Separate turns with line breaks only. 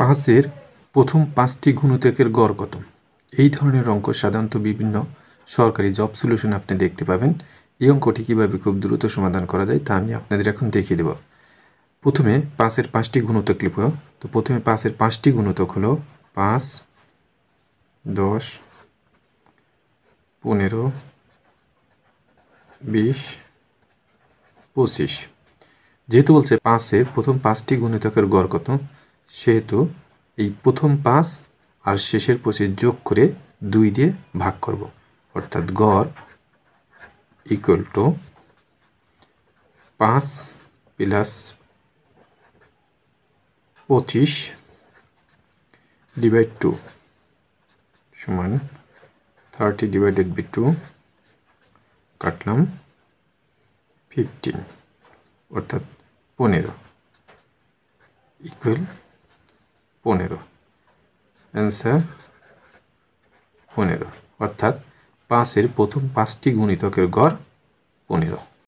5-এর প্রথম 5টি গুণিতকের গড় কত? এই ধরনের অঙ্ক সাধারণত বিভিন্ন সরকারি জব সলিউশন আপনি দেখতে পাবেন। এই অঙ্কটি কীভাবে খুব দ্রুত সমাধান করা যায় তা আমি আপনাদের এখন দেখিয়ে দেব। প্রথমে 5-এর 5টি গুণিতক লিখব। তো প্রথমে 5-এর 5টি গুণিতক হলো 5, 10, 15, 20, 25। যেহেতু বলছে 5-এর প্রথম 5টি গুণিতকের গড় কত, সেহেতু এই প্রথম 5 আর শেষের 25 যোগ করে 2 দিয়ে ভাগ করব, অর্থাৎ গড় ইকুয়াল টু 5 প্লাস 25 ডিভাইড 2 সমান 30 ডিভাইডেড বাই 2 কাটলাম 15, অর্থাৎ 15 ইকুয়াল 15। অ্যান্সার 15, অর্থাৎ 5-এর প্রথম 5টি গুণিতকের গড় 15।